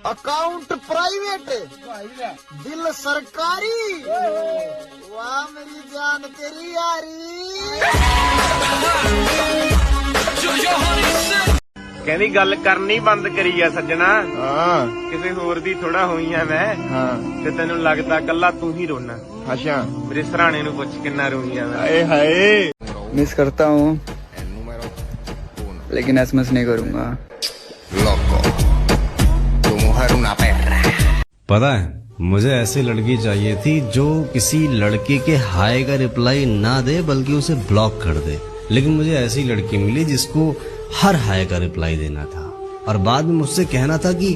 Account private, दिल सरकारी, वाह मेरी जान तेरी यारी। कहनी गल करनी बंद करी है सज्जना। किसी होर दी थोड़ा हुई है मैं। ते तेनू लगदा कल्ला तू ही रोना। अच्छा मेरे सराणे नू पुछ किन्ना रोई है मैं। हाय मिस करता हूँ लेकिन एसएमएस नहीं करूंगा। पता है मुझे ऐसी लड़की चाहिए थी जो किसी लड़के के हाय का रिप्लाई ना दे बल्कि उसे ब्लॉक कर दे। लेकिन मुझे ऐसी लड़की मिली जिसको हर हाय का रिप्लाई देना था और बाद में मुझसे कहना था कि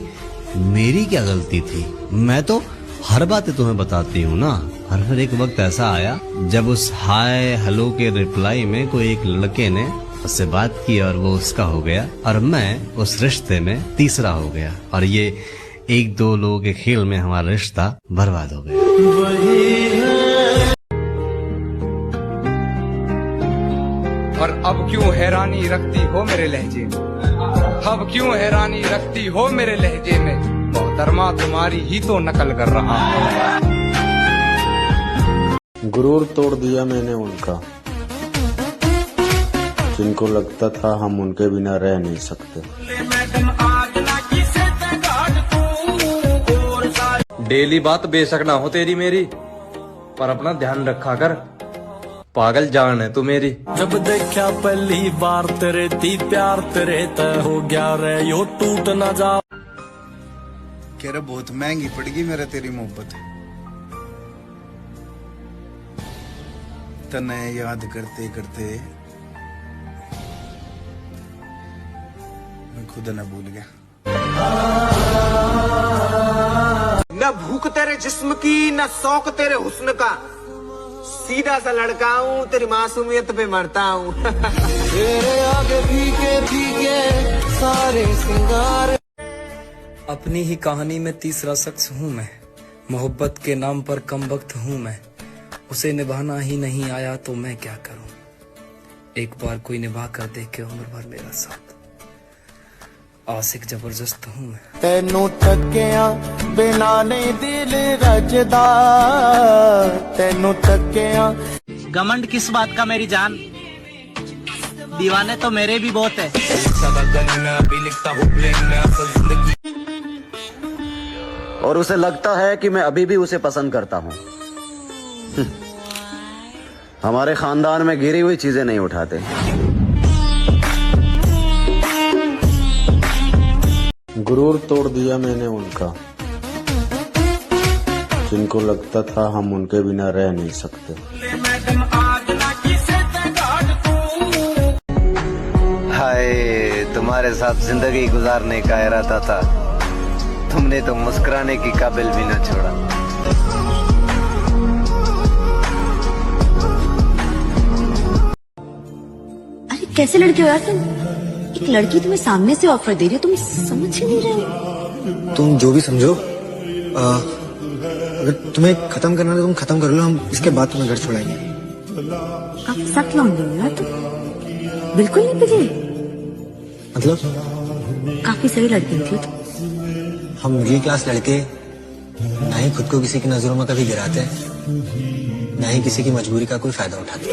मेरी क्या गलती थी, मैं तो हर बातें तुम्हें बताती हूँ ना। और फिर एक वक्त ऐसा आया जब उस हाय हेलो के रिप्लाई में कोई एक लड़के ने उससे बात की और वो उसका हो गया और मैं उस रिश्ते में तीसरा हो गया और ये एक दो लोगों के खेल में हमारा रिश्ता बर्बाद हो गया। और अब क्यों हैरानी रखती हो मेरे लहजे में, अब क्यों हैरानी रखती हो मेरे लहजे में, मोहतरमा तुम्हारी ही तो नकल कर रहा हूँ। गुरूर तोड़ दिया मैंने उनका, जिनको लगता था हम उनके बिना रह नहीं सकते। डेली बात बेशक ना हो तेरी मेरी, पर अपना ध्यान रखा कर, पागल जान है तू मेरी। जब देखा पहली बार तेरे ती प्यार तेरे तय हो गया रे यो टूट ना जा। कह रहा बहुत महंगी पड़ेगी मेरा तेरी मोहब्बत, तने याद करते करते मैं खुद न भूल गया। न भूख तेरे जिस्म की न शौक तेरे हुस्न का, सीधा सा लड़का हूँ तेरी मासूमियत पे मरता हूँ। तेरे आगे फीके फीके सारे सिंगार। अपनी ही कहानी में तीसरा शख्स हूँ मैं, मोहब्बत के नाम पर कम वक्त हूँ मैं, उसे निभाना ही नहीं आया तो मैं क्या करूँ, एक बार कोई निभा कर देखे उम्र भर मेरा साथ, आशिक जबरदस्त हूँ मैं। तेनू तकिया बिना नहीं दिल रजदा, तेनू तकिया। घमंड किस बात का मेरी जान, दीवाने तो मेरे भी बहुत है। और उसे लगता है कि मैं अभी भी उसे पसंद करता हूँ। हमारे खानदान में गिरी हुई चीजें नहीं उठाते। गुरूर तोड़ दिया मैंने उनका, जिनको लगता था हम उनके बिना रह नहीं सकते। हाय तुम्हारे साथ जिंदगी गुजारने का इरादा था, तुमने तो मुस्कुराने की काबिल भी न छोड़ा। अरे कैसे लड़के हो यार तुम, एक लड़की तुम्हें सामने से ऑफर दे रही है, तुम समझ ही नहीं रहे हो। तुम जो भी समझो, अगर तुम्हें खत्म करना है तो तुम खत्म कर लो, हम इसके बाद तुम्हें घर छोड़ाएंगे। आप सख्त लौंडे हो यार तुम, बिल्कुल नहीं पिघले। मतलब काफी सही लड़की थी तुम। हम मिडिल क्लास लड़के ना ही खुद को किसी की नजरों में कभी गिराते, ना ही किसी की मजबूरी का कोई फायदा उठाते।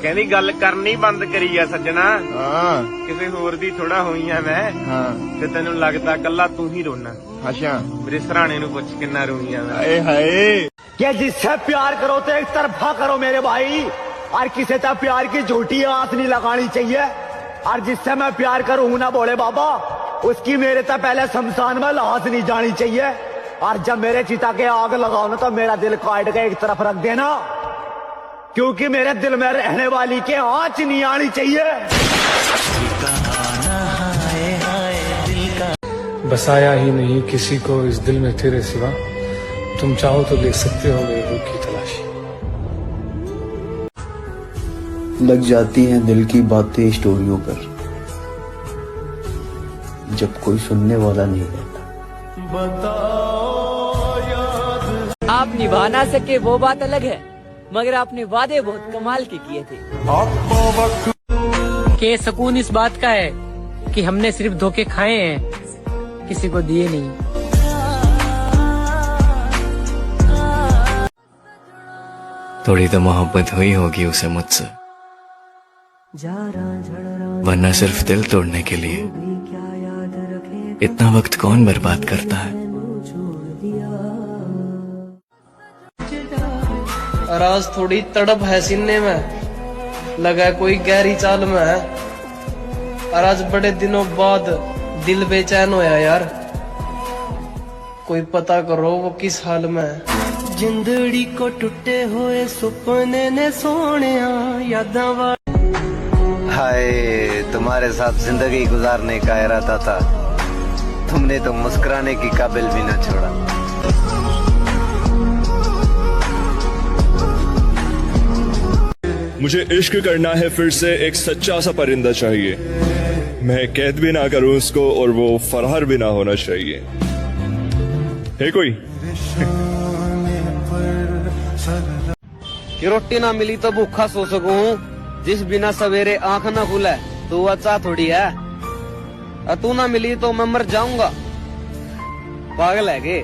कहनी गल करनी बंद करी है सज्जना। किसी होर दी थोड़ा हुई है मैं। ते तेनू लगदा कल्ला तू ही रोना। अच्छा मेरे सराणे नू पुछ किन्ना रोई है मैं। हाय क्या जिससे प्यार करो तो एक तरफा करो मेरे भाई, और किसी से प्यार की झूठी आस नहीं लगानी चाहिए। और जिससे मैं प्यार करूँ ना बोले बाबा, उसकी मेरे से पहले शमशान में लाश नहीं जानी चाहिए। और जब मेरे चिता के आग लगाओ ना तो मेरा दिल काट के एक तरफ रख देना, क्योंकि मेरे दिल में रहने वाली के आँच नहीं आनी चाहिए। बसाया ही नहीं किसी को इस दिल में तेरे सिवा, तुम चाहो तो ले सकते हो मेरे रूह की तलाशी। लग जाती हैं दिल की बातें स्टोरियों पर, जब कोई सुनने वाला नहीं रहता। आप निभा ना सके वो बात अलग है, मगर आपने वादे बहुत कमाल के किए थे। के सुकून इस बात का है कि हमने सिर्फ धोखे खाए हैं, किसी को दिए नहीं। थोड़ी तो मोहब्बत हुई होगी उसे मुझसे, वरना सिर्फ दिल तोड़ने के लिए इतना वक्त कौन बर्बाद करता है। और आज थोड़ी तड़प है सीने में, लगा कोई गहरी चाल में है। और आज बड़े दिनों बाद दिल बेचैन होया यार, कोई पता करो वो किस हाल में है। जिंदड़ी को टूटे हुए सुपने ने सोने यादा हाय, तुम्हारे साथ जिंदगी गुजारने का इरादा था, तुमने तो मुस्कुराने की काबिल भी न छोड़ा। मुझे इश्क करना है फिर से, एक सच्चा सा परिंदा चाहिए, मैं कैद भी ना करूं उसको और वो फरार भी ना होना चाहिए। है कोई? कि रोटी ना मिली तो भूखा सो सकूं, जिस बिना सवेरे आंख ना खुले तो अच्छा थोड़ी है। और तू ना मिली तो मैं मर जाऊंगा, पागल है के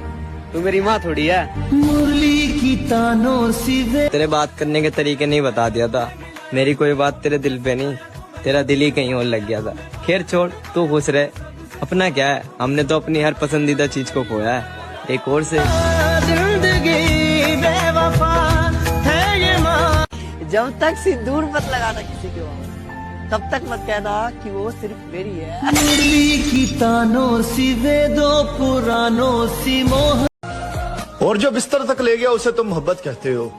तू मेरी माँ थोड़ी है। मुरली की तानों सी तेरे बात करने के तरीके नहीं बता दिया था, मेरी कोई बात तेरे दिल पे नहीं, तेरा दिल ही कहीं और लग गया था। खैर छोड़, तू खुश रहे, अपना क्या है, हमने तो अपनी हर पसंदीदा चीज को खोया है, एक और से। जिंदगी बेवफा है ये माँ, जब तक सिंदूर मत लगाना किसी के वहाँ, तब तक मत कहना कि वो सिर्फ मेरी है। मुरली की तानों सी वेदों पुरानों सी मोह। और जो बिस्तर तक ले गया उसे तुम मोहब्बत कहते हो,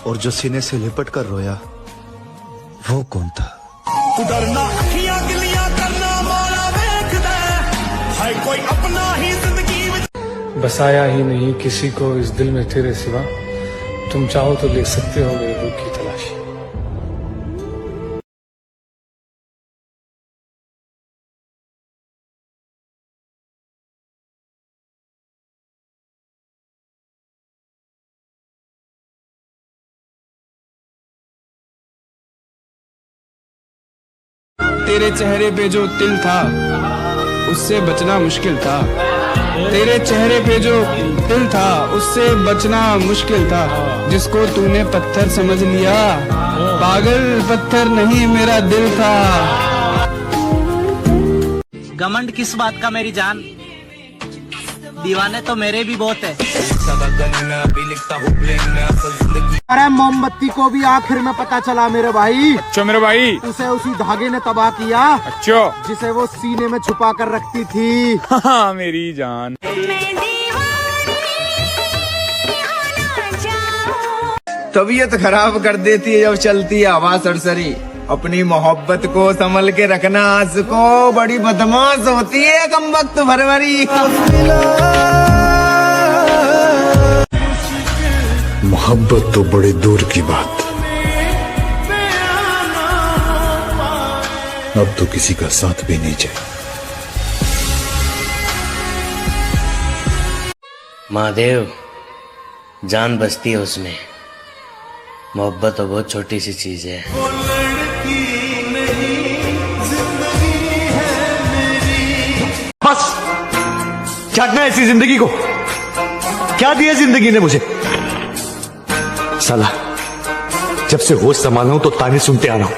और जो सीने से लिपट कर रोया वो कौन था? डरना अखियां गिलियां करना मौला देखदा है, कोई अपना ही जिंदगी बसाया ही नहीं किसी को इस दिल में तेरे सिवा, तुम चाहो तो ले सकते हो मेरे रूह की तलाशी। तेरे चेहरे पे जो तिल था उससे बचना मुश्किल था, तेरे चेहरे पे जो तिल था उससे बचना मुश्किल था। जिसको तूने पत्थर समझ लिया, पागल पत्थर नहीं मेरा दिल था। घमंड किस बात का मेरी जान, दीवाने तो मेरे भी बहुत है। अरे मोमबत्ती को भी आखिर में पता चला मेरे भाई। अच्छा मेरे भाई, उसे उसी धागे ने तबाह किया, अच्छा जिसे वो सीने में छुपा कर रखती थी। हाँ मेरी जान। तबीयत खराब कर देती है जब चलती है हवा सरसरी, अपनी मोहब्बत को संभल के रखना, आशिको बड़ी बदमाश होती है कमबख्त भरभरी। मोहब्बत तो बड़े दूर की बात, अब तो किसी का साथ भी नहीं चाहिए। महादेव, जान बसती है उसमें, मोहब्बत तो बहुत छोटी सी चीज है। बस क्या ऐसी जिंदगी को क्या दिया जिंदगी ने मुझे। साला जब से होश संभाला हूं तो ताने सुनते आ रहा हूं।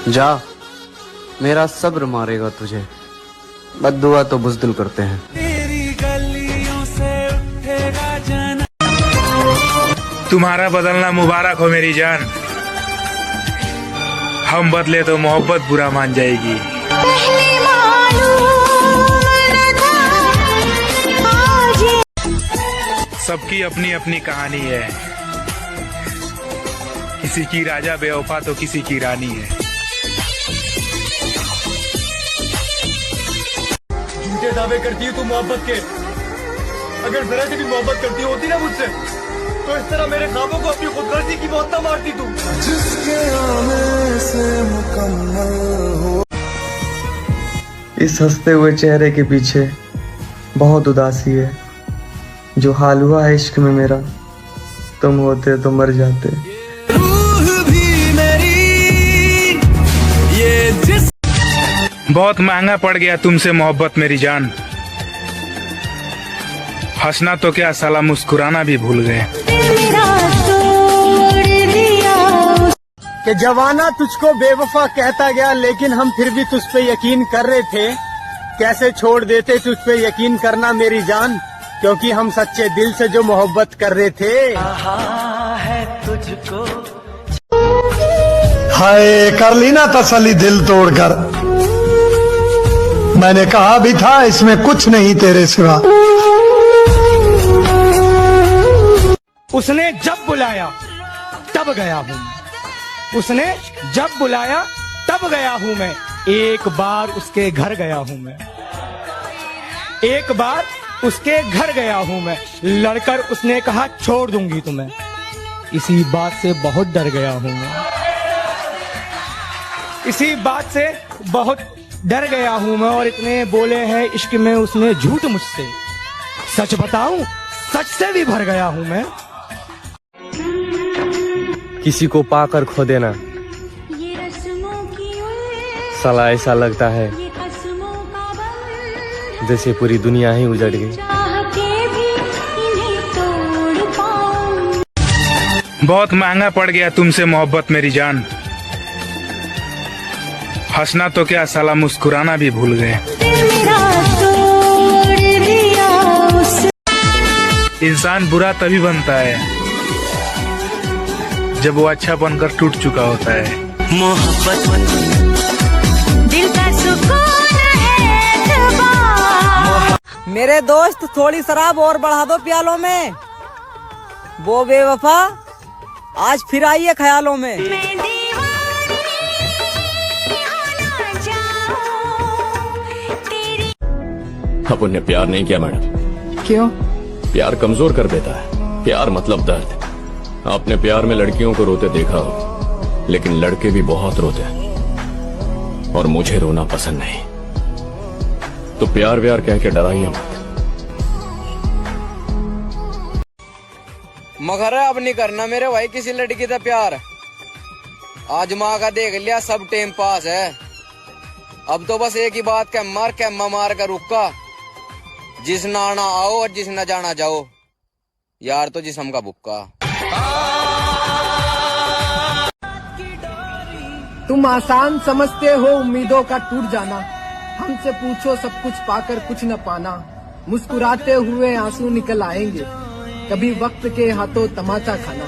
जा, मेरा सब्र मारेगा तुझे, बद्दुआ तो बुज़दिल करते हैं। तुम्हारा बदलना मुबारक हो मेरी जान, हम बदले तो मोहब्बत बुरा मान जाएगी। सबकी अपनी अपनी कहानी है, किसी की राजा बेवफा तो किसी की रानी है। झूठे दावे करती है तू मोहब्बत के, अगर जरा से भी मोहब्बत करती होती ना मुझसे तो इस तरह मेरे ख्वाबों को अपनी खुदगर्जी की मौत ना मारती तू। जिसके आने से मुकम्मल हो। इस हंसते हुए चेहरे के पीछे बहुत उदासी है, जो हाल हुआ है इश्क में मेरा, तुम होते तो मर जाते। रूह भी मेरी बहुत महंगा पड़ गया तुमसे मोहब्बत मेरी जान। हंसना तो क्या साला मुस्कुराना भी भूल गए। कि जवाना तुझको बेवफा कहता गया, लेकिन हम फिर भी तुझ पे यकीन कर रहे थे। कैसे छोड़ देते तुझ पे यकीन करना मेरी जान, क्योंकि हम सच्चे दिल से जो मोहब्बत कर रहे थे। हाय कर ली ना तसल्ली दिल तोड़कर। मैंने कहा भी था इसमें कुछ नहीं तेरे सिवा। उसने जब बुलाया तब गया हूँ, उसने जब बुलाया तब गया हूँ मैं। एक बार उसके घर गया हूँ मैं, एक बार उसके घर गया हूँ मैं। लड़कर उसने कहा छोड़ दूंगी तुम्हें, इसी बात से बहुत डर गया हूँ मैं, इसी बात से बहुत डर गया हूँ मैं। और इतने बोले हैं इश्क में उसने झूठ मुझसे, सच बताऊं सच से भी भर गया हूँ मैं। किसी को पाकर खो देना साला ऐसा लगता है जैसे पूरी दुनिया ही उजड़ गई। बहुत महंगा पड़ गया तुमसे मोहब्बत मेरी जान। हंसना तो क्या साला मुस्कुराना भी भूल गए। इंसान बुरा तभी बनता है जब वो अच्छा बनकर टूट चुका होता है। मोहब्बत दिल का सुकून है। मेरे दोस्त थोड़ी शराब और बढ़ा दो प्यालों में। वो बेवफा आज फिर आई है ख्यालों में। अपन ने प्यार नहीं किया मैडम। क्यों? प्यार कमजोर कर देता है। प्यार मतलब दर्द। आपने प्यार में लड़कियों को रोते देखा हो, लेकिन लड़के भी बहुत रोते हैं और मुझे रोना पसंद नहीं। तो प्यार व्यार कह के डराइए मत। मगर अब नहीं करना मेरे भाई किसी लड़की से प्यार। आज माँ का देख लिया सब टाइम पास है। अब तो बस एक ही बात कैम्मा मार कर रुका। जिस ना आना आओ और जिस ना जाना जाओ। यार तो जिसम का बुक्का। तुम आसान समझते हो उम्मीदों का टूट जाना। हमसे पूछो सब कुछ पाकर कुछ न पाना। मुस्कुराते हुए आंसू निकल आएंगे, कभी वक्त के हाथों तमाचा खाना।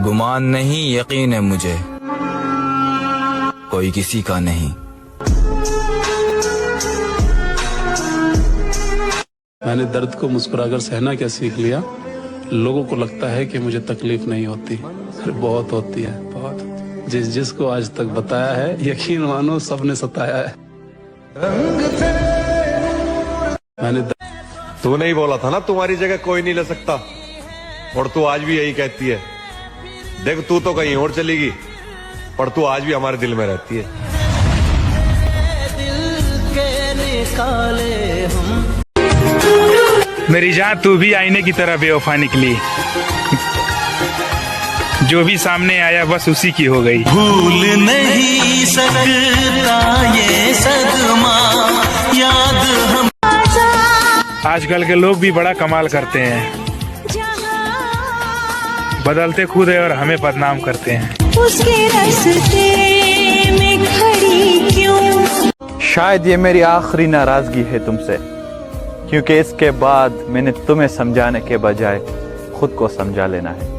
गुमान नहीं यकीन है मुझे, कोई किसी का नहीं। मैंने दर्द को मुस्कुराकर सहना क्या सीख लिया। लोगों को लगता है कि मुझे तकलीफ नहीं होती, बहुत होती है, बहुत। जिसको आज तक बताया है यकीन मानो सबने सताया है। मैंने तू नहीं बोला था ना तुम्हारी जगह कोई नहीं ले सकता, और तू आज भी यही कहती है। देख तू तो कहीं और चलेगी, पर तू आज भी हमारे दिल में रहती है। मेरी जान तू भी आईने की तरह बेवफा निकली। जो भी सामने आया बस उसी की हो गई। भूल नहीं सकता ये सदमा याद हम। आजकल के लोग भी बड़ा कमाल करते हैं, बदलते खुद है और हमें बदनाम करते हैं। उसके रास्ते में खड़ी क्यों? शायद ये मेरी आखिरी नाराजगी है तुमसे, क्योंकि इसके बाद मैंने तुम्हें समझाने के बजाय खुद को समझा लेना है।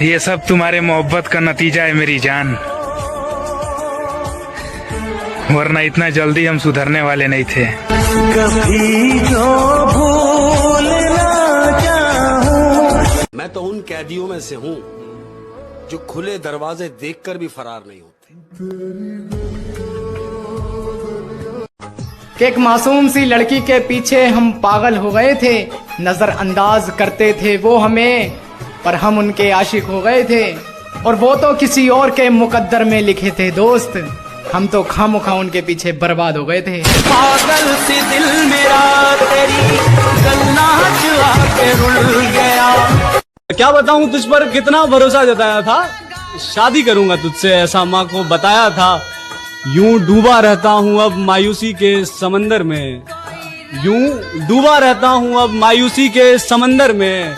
ये सब तुम्हारे मोहब्बत का नतीजा है मेरी जान, वरना इतना जल्दी हम सुधरने वाले नहीं थे। कभी जो भूल ना जाऊं। मैं तो उन कैदियों में से हूँ जो खुले दरवाजे देखकर भी फरार नहीं होते। एक मासूम सी लड़की के पीछे हम पागल हो गए थे। नजरअंदाज करते थे वो हमें, पर हम उनके आशिक हो गए थे। और वो तो किसी और के मुकद्दर में लिखे थे दोस्त, हम तो खामोखा उनके पीछे बर्बाद हो गए थे। पागल सी दिल मेरा तेरी गन्ना चुरा के रुल गया। क्या बताऊं तुझ पर कितना भरोसा जताया था, शादी करूंगा तुझसे ऐसा माँ को बताया था। यूं डूबा रहता हूं अब मायूसी के समंदर में, यूं डूबा रहता हूं अब मायूसी के समंदर में।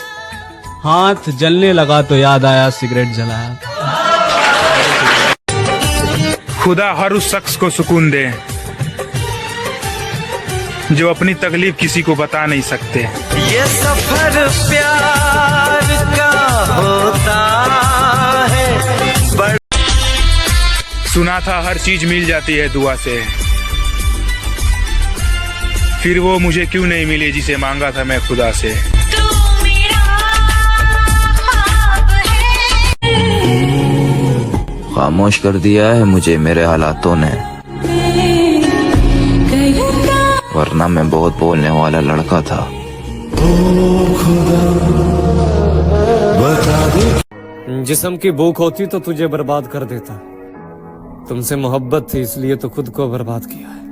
हाथ जलने लगा तो याद आया सिगरेट जलाया। खुदा हर उस शख्स को सुकून दे जो अपनी तकलीफ किसी को बता नहीं सकते। ये सफर प्यार का होता है। सुना था हर चीज मिल जाती है दुआ से, फिर वो मुझे क्यों नहीं मिली जिसे मांगा था मैं खुदा से। खामोश कर दिया है मुझे मेरे हालातों ने, वरना मैं बहुत बोलने वाला लड़का था। जिस्म की भूख होती तो तुझे बर्बाद कर देता, तुमसे मोहब्बत थी इसलिए तो खुद को बर्बाद किया है।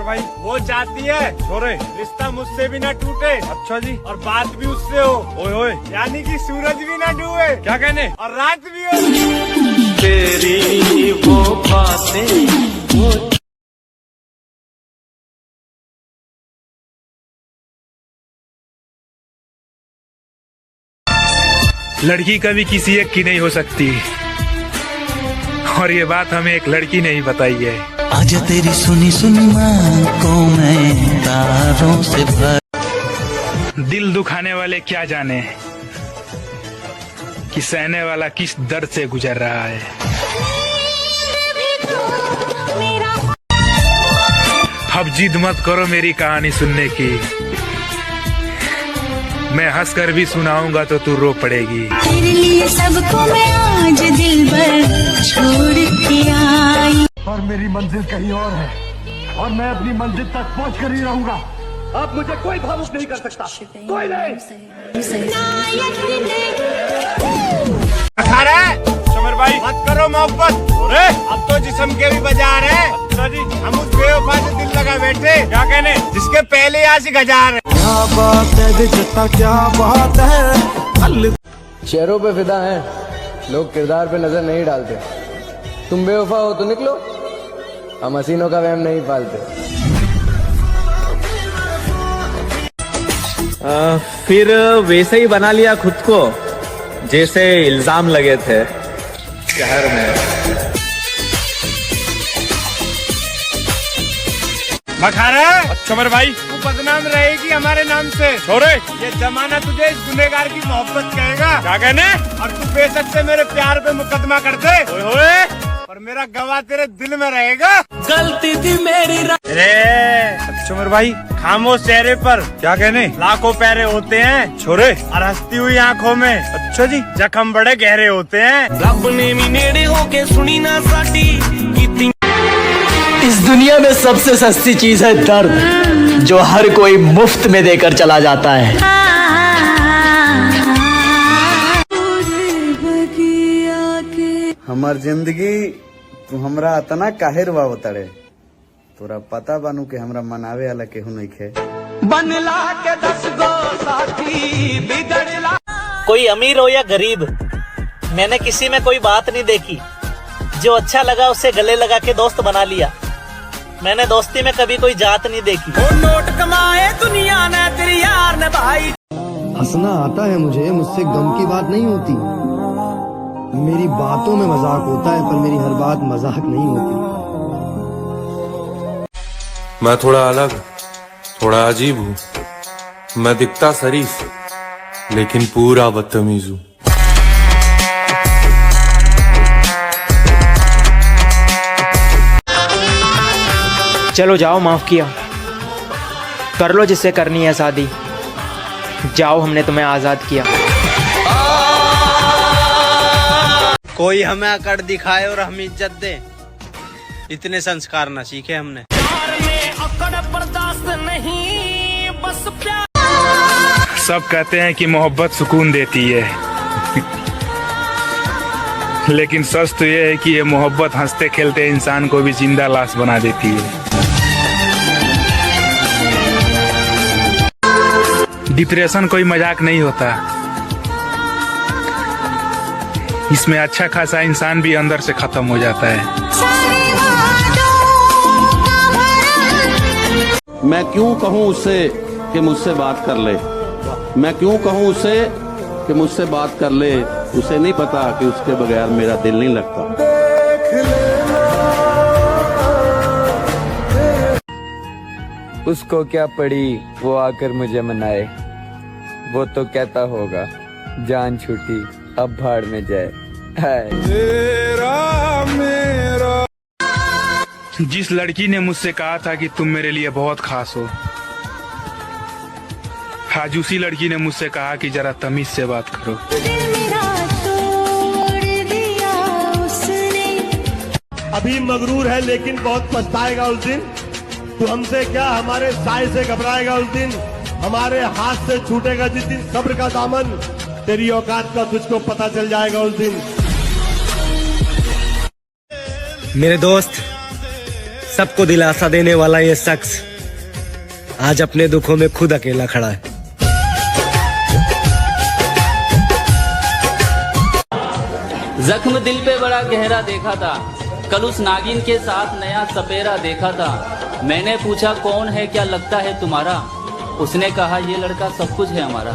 भाई वो चाहती है छोरे रिश्ता मुझसे भी ना टूटे। अच्छा जी। और बात भी उससे हो। ओए ओए यानी कि सूरज भी ना डूबे। क्या कहने? और रात भी हो। तेरी वो बातें वो लड़की कभी किसी एक की नहीं हो सकती, और ये बात हमें एक लड़की ने ही बताई है। आज तेरी सुनी सुनी को मैं तारों से भर। दिल दुखाने वाले क्या जाने कि सहने वाला किस दर्द से गुजर रहा है। अब जिद मत करो मेरी कहानी सुनने की, मैं हंसकर भी सुनाऊंगा तो तू रो पड़ेगी। तेरे लिए सबको मैं आज दिल भर छोड़ के आई। और मेरी मंजिल कहीं और है, और मैं अपनी मंजिल तक पहुंच कर ही रहूंगा। अब मुझे कोई खामोश नहीं कर सकता, कोई नहीं। समर भाई मत करो मोहब्बत, अरे अब तो जिस्म के भी बाजार है। अच्छा जी। हम उस बेवफा से दिल लगा बैठे। क्या कहने? जिसके पहले आशिक हजार है। क्या बात है जता, क्या बात है। चेहरों पे फिदा हैं, लोग किरदार पे नजर नहीं डालते। तुम बेवफा हो तो निकलो, हम हसीनों का वहम नहीं पालते। फिर वैसे ही बना लिया खुद को जैसे इल्जाम लगे थे शहर में। मखारा समर भाई तू बदनाम रहेगी हमारे नाम से। छोरे ये जमाना तुझे इस गुनहगार की मोहब्बत कहेगा। क्या कहने? और तू बेशक से मेरे प्यार पे मुकदमा कर दे, ओए और मेरा गवाह तेरे दिल में रहेगा। गलती थी मेरी। अरे समर भाई खामोश चेहरे पर क्या कहने लाखों पैरे होते हैं छोरे, और हंसती हुई आंखों में अच्छा जी जख्म बड़े गहरे होते हैं। रब ने भी नेड़े होके सुनी ना साडी कीती। इस दुनिया में सबसे सस्ती चीज है दर्द, जो हर कोई मुफ्त में देकर चला जाता है। हमार जिंदगी तू हमरा अतना काहे रुआवतड़े, तोरा पता बानू के हमरा मनावे वाला केहू नहीं खे। बनला के 10 गो साथी बिगड़ला। कोई अमीर हो या गरीब, मैंने किसी में कोई बात नहीं देखी। जो अच्छा लगा उसे गले लगा के दोस्त बना लिया। मैंने दोस्ती में कभी कोई जात नहीं देखी। नोट कमाए दुनिया ने तेरी यार ने भाई। हंसना आता है मुझे, मुझसे गम की बात नहीं होती। मेरी बातों में मजाक होता है पर मेरी हर बात मजाक नहीं होती। मैं थोड़ा अलग, थोड़ा अजीब हूँ। मैं दिखता शरीफ लेकिन पूरा बदतमीज हूँ। चलो जाओ, माफ किया, कर लो जिससे करनी है शादी। जाओ, हमने तुम्हें आजाद किया। कोई हमें अकड़ दिखाए और हम इज्जत दे, इतने संस्कार न सीखे हमने। सब कहते हैं कि मोहब्बत सुकून देती है, लेकिन सच तो ये है कि ये मोहब्बत हंसते खेलते इंसान को भी जिंदा लाश बना देती है। डिप्रेशन कोई मजाक नहीं होता। इसमें अच्छा खासा इंसान भी अंदर से खत्म हो जाता है। मैं क्यों कहूं उससे कि मुझसे बात कर ले, मैं क्यों कहूं उससे कि मुझसे बात कर ले। उसे नहीं पता कि उसके बगैर मेरा दिल नहीं लगता। उसको क्या पड़ी वो आकर मुझे मनाए, वो तो कहता होगा जान छूटी अब भाड़ में जाए। जिस लड़की ने मुझसे कहा था कि तुम मेरे लिए बहुत खास हो, आज उसी लड़की ने मुझसे कहा कि जरा तमीज से बात करो। अभी मगरूर है लेकिन बहुत पछताएगा उस दिन। तू हमसे क्या हमारे साए से घबराएगा उस दिन। हमारे हाथ से छूटेगा जिस दिन सब्र का दामन, तेरी औकात का तुझको पता चल जाएगा उस दिन। मेरे दोस्त, सबको दिलासा देने वाला ये शख्स आज अपने दुखों में खुद अकेला खड़ा है। जख्म दिल पे बड़ा गहरा देखा था, कल उस नागिन के साथ नया सपेरा देखा था। मैंने पूछा कौन है, क्या लगता है तुम्हारा? उसने कहा ये लड़का सब कुछ है हमारा।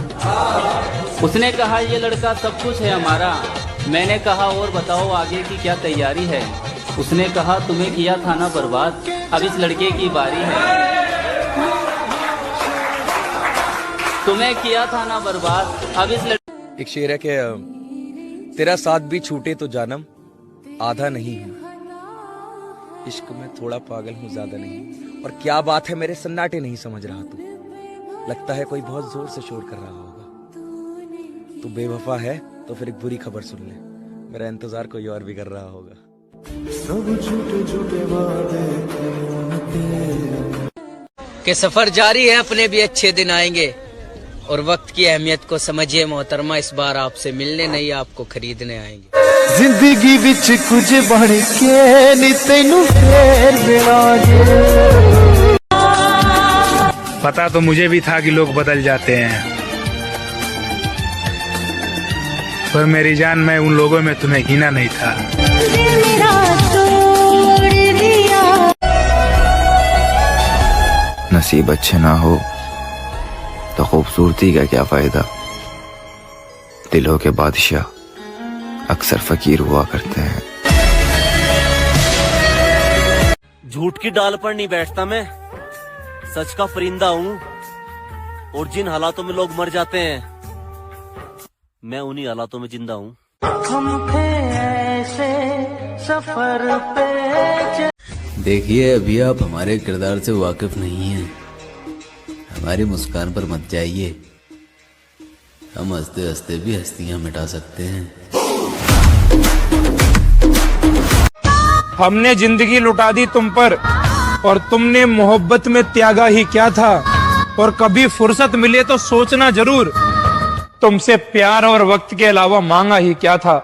उसने कहा ये लड़का सब कुछ है हमारा। मैंने कहा और बताओ आगे की क्या तैयारी है? उसने कहा तुम्हें किया था ना बर्बाद, अब इस लड़के की बारी है। तुम्हें किया था ना बर्बाद, अब इस लड़के। एक शेर है कि तेरा साथ भी छूटे तो जानम आधा नहीं हूँ, इश्क में थोड़ा पागल हूँ ज्यादा नहीं। और क्या बात है मेरे सन्नाटे नहीं समझ रहा तू, लगता है कोई बहुत जोर से शोर कर रहा होगा। तू बेवफा है तो फिर एक बुरी खबर सुन ले, मेरा इंतजार कोई और भी कर रहा होगा। कि सफर जारी है, अपने भी अच्छे दिन आएंगे। और वक्त की अहमियत को समझिए मोहतरमा, इस बार आपसे मिलने नहीं आपको खरीदने आएंगे। जिंदगी विच कुछ बन के नी तैनू फेर मिलांगे। पता तो मुझे भी था कि लोग बदल जाते हैं, पर मेरी जान मैं उन लोगों में तुम्हें गिना नहीं था। नसीब अच्छे ना हो तो खूबसूरती का क्या फायदा। दिलों के बादशाह अक्सर फकीर हुआ करते हैं। झूठ की डाल पर नहीं बैठता मैं, सच का परिंदा हूँ। और जिन हालातों में लोग मर जाते हैं, मैं उन्हीं हालातों में जिंदा हूँ। हम थे ऐसे सफर पे। देखिए अभी आप हमारे किरदार से वाकिफ नहीं हैं, हमारी मुस्कान पर मत जाइए। हम हंसते हंसते भी हस्तियां मिटा सकते हैं। हमने जिंदगी लुटा दी तुम पर और तुमने मोहब्बत में त्यागा ही क्या था। और कभी फुर्सत मिले तो सोचना जरूर, तुमसे प्यार और वक्त के अलावा मांगा ही क्या था।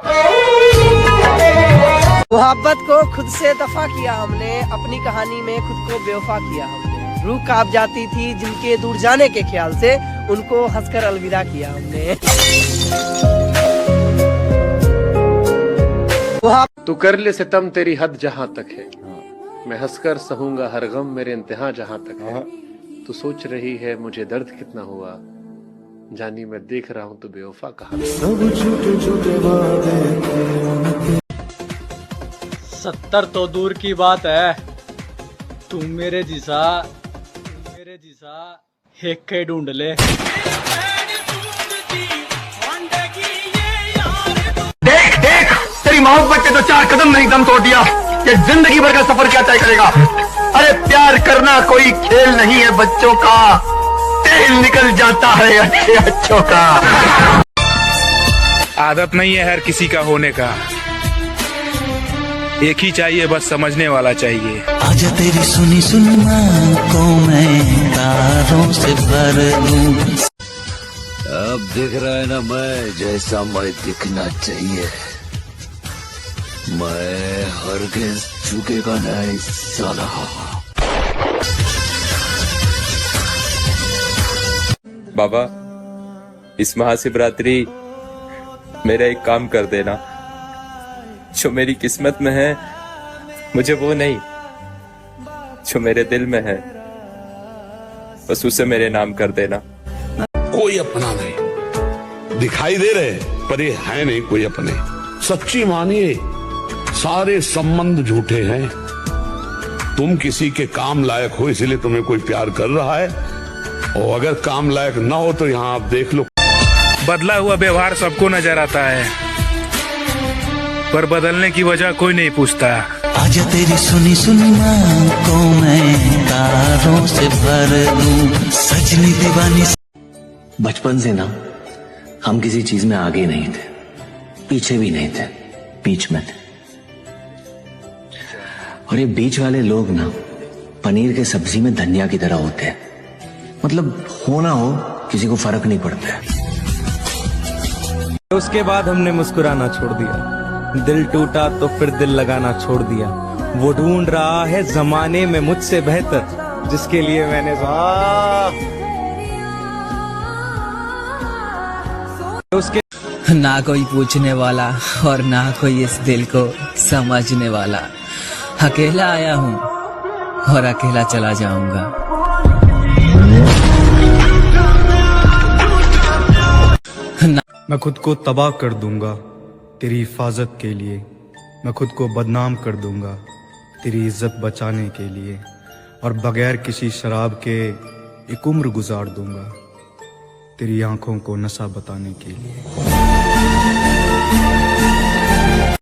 मोहब्बत को खुद से दफा किया हमने, अपनी कहानी में खुद को बेवफा किया हमने। रूह कांप जाती थी जिनके दूर जाने के ख्याल से, उनको हंसकर अलविदा किया हमने। तू कर ले सितम तेरी हद जहाँ तक है, मैं हंसकर सहूंगा हर गम मेरे इंतहा जहाँ तक है। तू सोच रही है मुझे दर्द कितना हुआ, जानी मैं देख रहा हूँ तू बेवफा कहा। 70 तो दूर की बात है, तू मेरे जिसा एक के ढूंढ ले। देख देख, तेरी मोहब्बत ने तो 4 कदम नहीं दम तोड़ दिया, ये जिंदगी भर का सफर क्या तय करेगा। अरे प्यार करना कोई खेल नहीं है बच्चों का, तेल निकल जाता है अच्छे अच्छों का। आदत नहीं है हर किसी का होने का, एक ही चाहिए बस समझने वाला चाहिए। आजा तेरी सुनी सुनी को मैं तारों से भर दूं। अब दिख रहा है ना मैं जैसा मैं दिखना चाहिए। मैं हरगिज़ झुकेगा नहीं साला। बाबा इस महाशिवरात्रि मेरा एक काम कर देना, जो मेरी किस्मत में है मुझे वो नहीं, जो मेरे दिल में है बस उसे मेरे नाम कर देना। कोई अपना नहीं, दिखाई दे रहे पर ये है नहीं कोई अपने। सच्ची मानिए सारे संबंध झूठे हैं। तुम किसी के काम लायक हो इसलिए तुम्हें कोई प्यार कर रहा है, और अगर काम लायक ना हो तो यहाँ आप देख लो। बदला हुआ व्यवहार सबको नजर आता है, पर बदलने की वजह कोई नहीं पूछता। आजा तेरी सुनी सुनी को मैं तारों से भर दूं, सजनी दीवानी। बचपन से ना हम किसी चीज में आगे नहीं थे, पीछे भी नहीं थे, बीच में थे। और ये बीच वाले लोग ना पनीर के सब्जी में धनिया की तरह होते हैं, मतलब हो ना हो किसी को फर्क नहीं पड़ता है। उसके बाद हमने मुस्कुराना छोड़ दिया, दिल टूटा तो फिर दिल लगाना छोड़ दिया। वो ढूंढ रहा है जमाने में मुझसे बेहतर, जिसके लिए मैंने उसके ना कोई पूछने वाला और ना कोई इस दिल को समझने वाला। अकेला आया हूँ और अकेला चला जाऊंगा। मैं खुद को तबाह कर दूंगा तेरी हिफाजत के लिए, मैं खुद को बदनाम कर दूंगा तेरी इज्जत बचाने के लिए, और बगैर किसी शराब के एक उम्र गुजार दूंगा तेरी आंखों को नशा बताने के लिए।